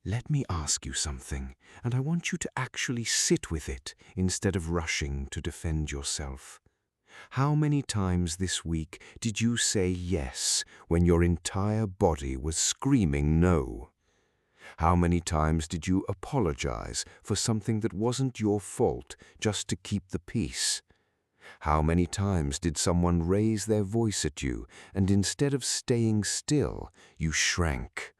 Let me ask you something, and I want you to actually sit with it instead of rushing to defend yourself. How many times this week did you say yes when your entire body was screaming no? How many times did you apologize for something that wasn't your fault just to keep the peace? How many times did someone raise their voice at you, and instead of staying still, you shrank?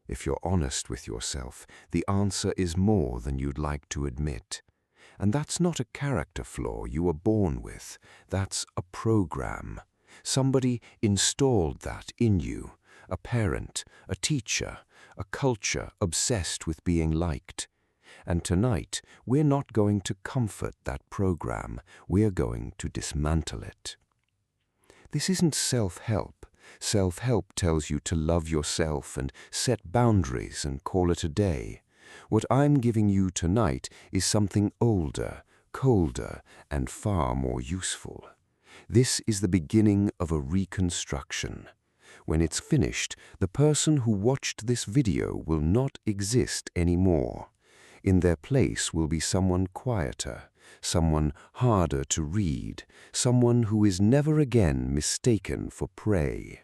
If you're honest with yourself, the answer is more than you'd like to admit. And that's not a character flaw you were born with. That's a program. Somebody installed that in you. A parent, a teacher, a culture obsessed with being liked. And tonight, we're not going to comfort that program. We're going to dismantle it. This isn't self-help. Self-help tells you to love yourself and set boundaries and call it a day. What I'm giving you tonight is something older, colder, and far more useful. This is the beginning of a reconstruction. When it's finished, the person who watched this video will not exist anymore. In their place will be someone quieter, someone harder to read, someone who is never again mistaken for prey.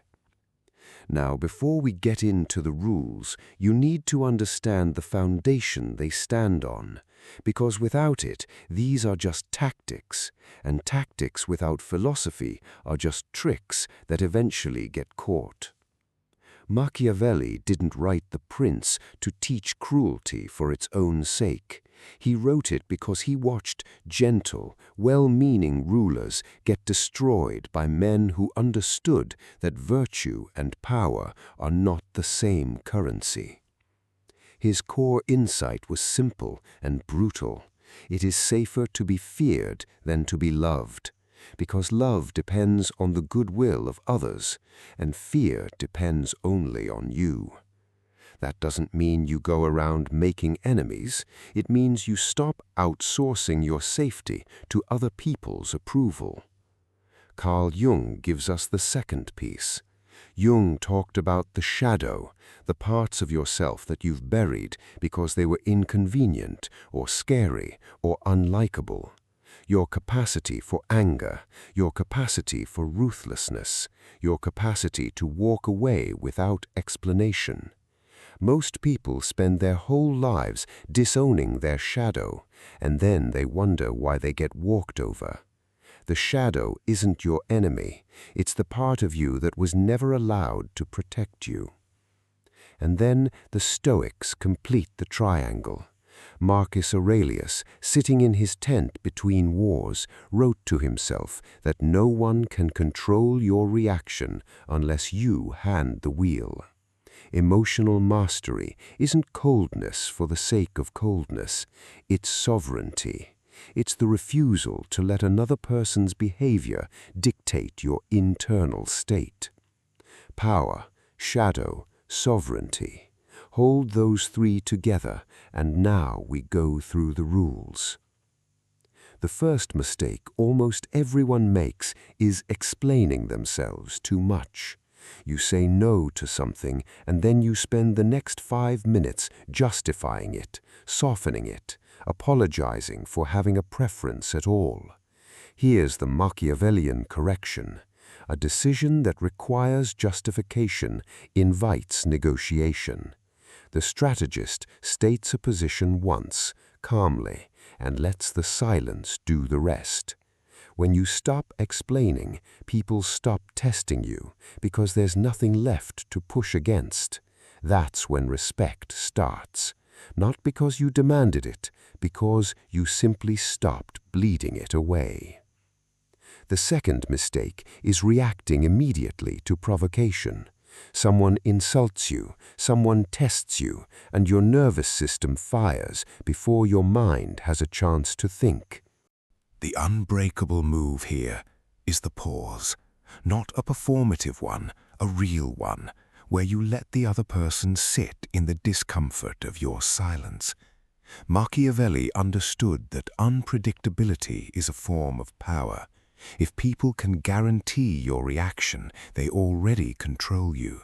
Now, before we get into the rules, you need to understand the foundation they stand on, because without it, these are just tactics, and tactics without philosophy are just tricks that eventually get caught. Machiavelli didn't write The Prince to teach cruelty for its own sake. He wrote it because he watched gentle, well-meaning rulers get destroyed by men who understood that virtue and power are not the same currency. His core insight was simple and brutal. It is safer to be feared than to be loved, because love depends on the goodwill of others, and fear depends only on you. That doesn't mean you go around making enemies. It means you stop outsourcing your safety to other people's approval. Carl Jung gives us the second piece. Jung talked about the shadow, the parts of yourself that you've buried because they were inconvenient or scary or unlikable. Your capacity for anger, your capacity for ruthlessness, your capacity to walk away without explanation. Most people spend their whole lives disowning their shadow, and then they wonder why they get walked over. The shadow isn't your enemy. It's the part of you that was never allowed to protect you. And then the Stoics complete the triangle. Marcus Aurelius, sitting in his tent between wars, wrote to himself that no one can control your reaction unless you hand the wheel. Emotional mastery isn't coldness for the sake of coldness. It's sovereignty. It's the refusal to let another person's behavior dictate your internal state. Power, shadow, sovereignty. Hold those three together, and now we go through the rules. The first mistake almost everyone makes is explaining themselves too much. You say no to something, and then you spend the next 5 minutes justifying it, softening it, apologizing for having a preference at all. Here's the Machiavellian correction. A decision that requires justification invites negotiation. The strategist states a position once, calmly, and lets the silence do the rest. When you stop explaining, people stop testing you because there's nothing left to push against. That's when respect starts. Not because you demanded it, because you simply stopped bleeding it away. The second mistake is reacting immediately to provocation. Someone insults you, someone tests you, and your nervous system fires before your mind has a chance to think. The unbreakable move here is the pause, not a performative one, a real one, where you let the other person sit in the discomfort of your silence. Machiavelli understood that unpredictability is a form of power. If people can guarantee your reaction, they already control you.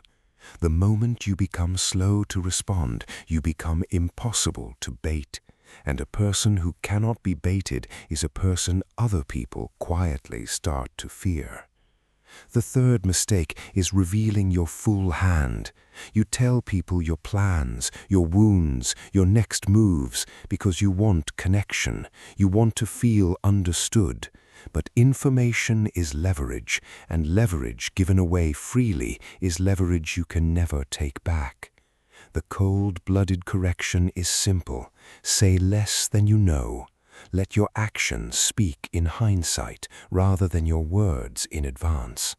The moment you become slow to respond, you become impossible to bait. And a person who cannot be baited is a person other people quietly start to fear. The third mistake is revealing your full hand. You tell people your plans, your wounds, your next moves because you want connection. You want to feel understood. But information is leverage, and leverage given away freely is leverage you can never take back. The cold-blooded correction is simple. Say less than you know. Let your actions speak in hindsight rather than your words in advance.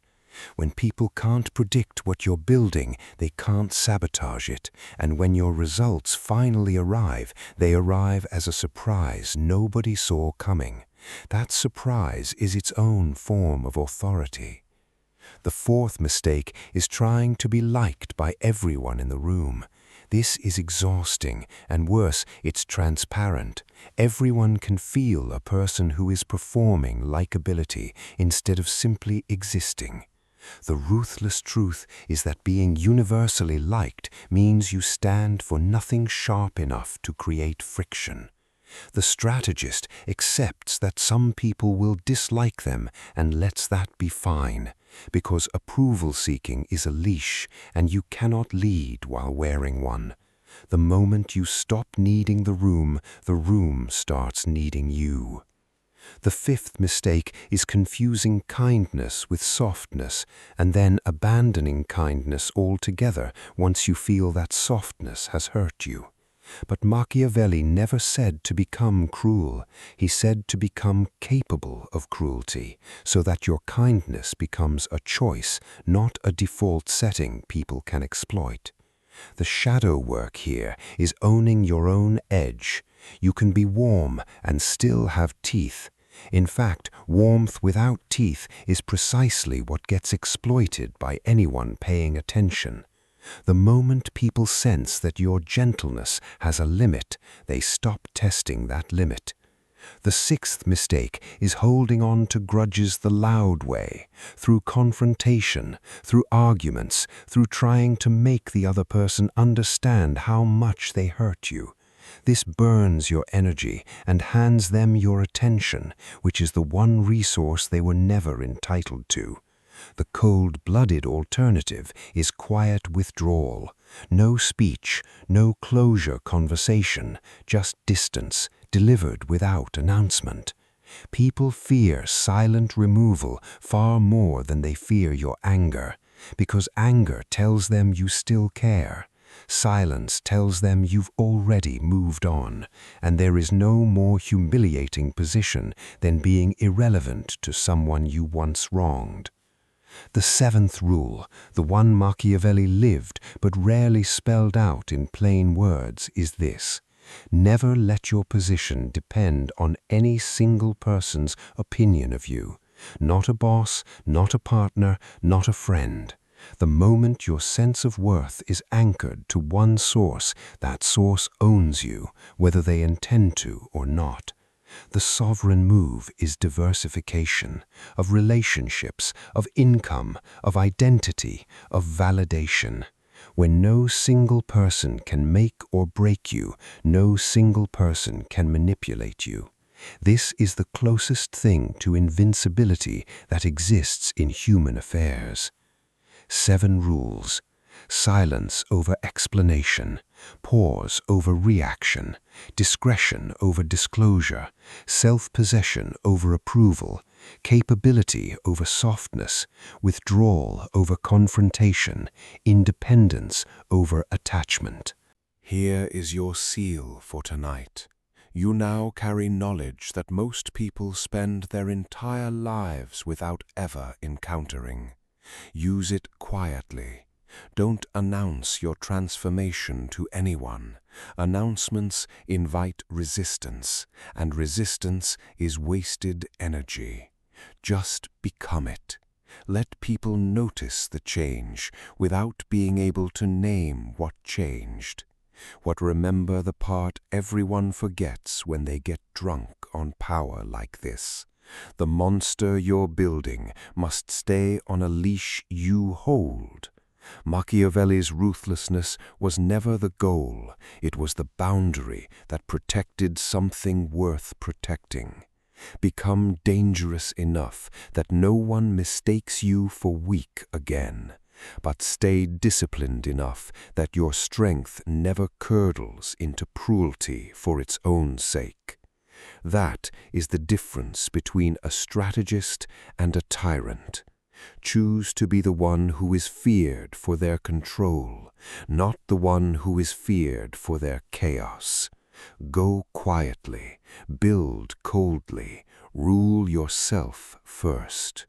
When people can't predict what you're building, they can't sabotage it. And when your results finally arrive, they arrive as a surprise nobody saw coming. That surprise is its own form of authority. The fourth mistake is trying to be liked by everyone in the room. This is exhausting, and worse, it's transparent. Everyone can feel a person who is performing likability instead of simply existing. The ruthless truth is that being universally liked means you stand for nothing sharp enough to create friction. The strategist accepts that some people will dislike them and lets that be fine, because approval-seeking is a leash and you cannot lead while wearing one. The moment you stop needing the room starts needing you. The fifth mistake is confusing kindness with softness and then abandoning kindness altogether once you feel that softness has hurt you. But Machiavelli never said to become cruel. He said to become capable of cruelty, so that your kindness becomes a choice, not a default setting people can exploit. The shadow work here is owning your own edge. You can be warm and still have teeth. In fact, warmth without teeth is precisely what gets exploited by anyone paying attention. The moment people sense that your gentleness has a limit, they stop testing that limit. The sixth mistake is holding on to grudges the loud way, through confrontation, through arguments, through trying to make the other person understand how much they hurt you. This burns your energy and hands them your attention, which is the one resource they were never entitled to. The cold-blooded alternative is quiet withdrawal. No speech, no closure conversation, just distance, delivered without announcement. People fear silent removal far more than they fear your anger, because anger tells them you still care. Silence tells them you've already moved on, and there is no more humiliating position than being irrelevant to someone you once wronged. The seventh rule, the one Machiavelli lived but rarely spelled out in plain words, is this: never let your position depend on any single person's opinion of you. Not a boss, not a partner, not a friend. The moment your sense of worth is anchored to one source, that source owns you, whether they intend to or not. The sovereign move is diversification of relationships, of income, of identity, of validation. When no single person can make or break you, no single person can manipulate you. This is the closest thing to invincibility that exists in human affairs. 7 rules. Silence over explanation, pause over reaction, discretion over disclosure, self-possession over approval, capability over softness, withdrawal over confrontation, independence over attachment. Here is your seal for tonight. You now carry knowledge that most people spend their entire lives without ever encountering. Use it quietly. Don't announce your transformation to anyone. Announcements invite resistance, and resistance is wasted energy. Just become it. Let people notice the change without being able to name what changed. Remember the part everyone forgets when they get drunk on power like this. The monster you're building must stay on a leash you hold. Machiavelli's ruthlessness was never the goal, it was the boundary that protected something worth protecting. Become dangerous enough that no one mistakes you for weak again, but stay disciplined enough that your strength never curdles into cruelty for its own sake. That is the difference between a strategist and a tyrant. Choose to be the one who is feared for their control, not the one who is feared for their chaos. Go quietly, build coldly, rule yourself first.